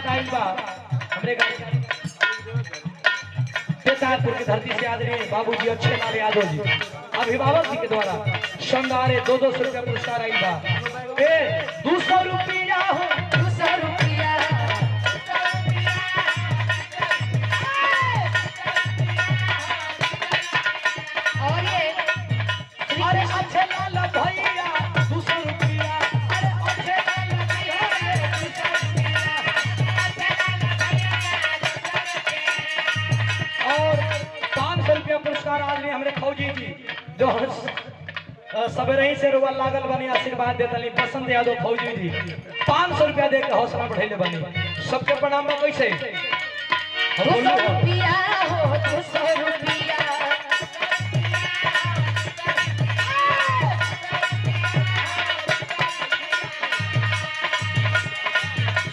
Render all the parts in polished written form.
साथ आई बा हमरे पेशारपुर की धरती से आदरणीय बाबूजी अच्छे लाल यादव जी अभिभावक जी के द्वारा शानदार 200 रुपया पुरस्कार आई बा। 200 रुपया हो 200 रुपया और ये अरे अच्छे लाल भैया 200 रुपया अरे अच्छे लाल भैया 200 रुपया और 500 रुपया पुरस्कार आज ने हमारे फौजी जी जो सवेरे ही से रोवा लागल बनी आशीर्वाद देतली बसंत यादव फौजी जी 500 रुपया दे के हौसला बढ़ाइले बनी सबके प्रणाम बा। कैसे 200 रुपया हो 200 रुपया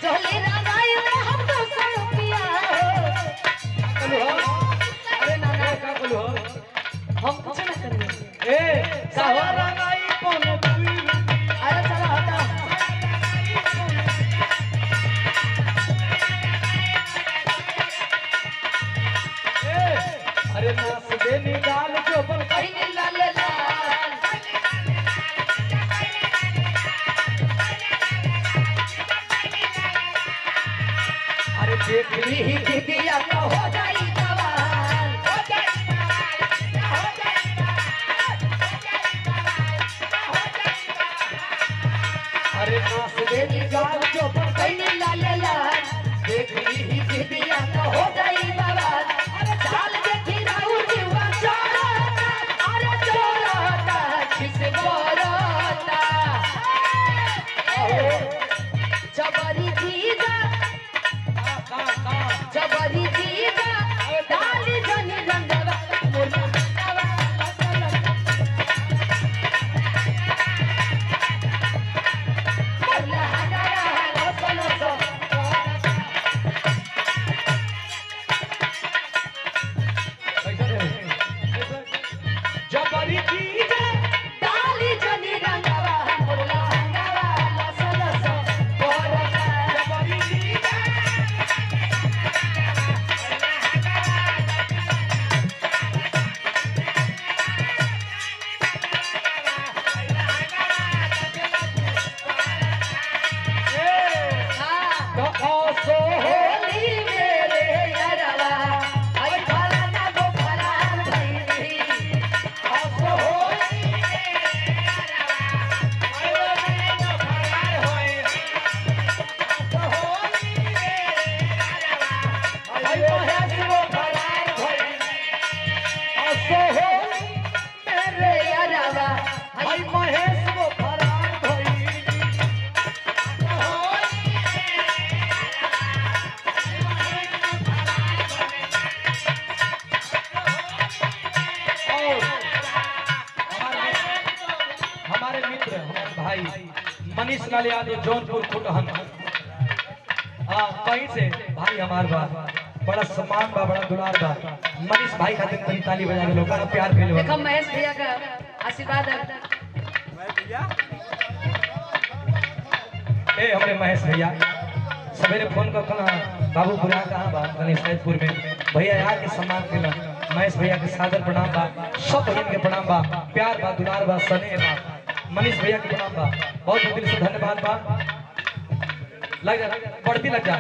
चले रामाई में हम 200 रुपया हो। अरे नाना का बोलो हम कुछ ना करेंगे। सहारा नाई कौन तुई अरे चलो हटा अरे नाच दे निकाल जो बन कहीं लाल लाल अरे देख ली ही दिया तो हो जाई सवाल हो जाई हो जाई अरे नाच दे निकाल जो बन कहीं लाल लाल देख ली ही दिया तो हो जाई सवाल अरे चाल देखी राहु जीवा चोरता अरे चोरता किस बोलता जबरी जीगा जबरी जीगा डाली जनी रंगवा मोरवा मोरला हगारा लसन सन जबरी चीज डाली जनी रंगवा मोरला हगारा लसन सन कोरता जबरी चीज हां तो होली मेरे यारवा आई भला ना गो फरार भईली आसो होली मेरे यारवा आई महेश वो फरार भइली और हमारे मित्र हमारे भाई मनीष लाल यादव जौनपुर खुटहन कहीं से भाई हमार बा बड़ा सम्मान बा बड़ा दुलार बा मनीष भाई खातिर तनी ताली बजा के लोग प्यार फैल देखो महेश भैया का आशीर्वाद है ए हमरे महेश भैया सवेरे फोन कर कहा बाबू बुरा कहाँ बा तनी सैदपुर में भैया यहाँ के सम्मान केला महेश भैया के सादर प्रणाम बा सब बहन के प्रणाम बा प्यार बा दुलार बा स्नेह बा मनीष भैया के प्रणाम बा बहुत दिल से धन्यवाद बा लग जा बढ़ती लग जा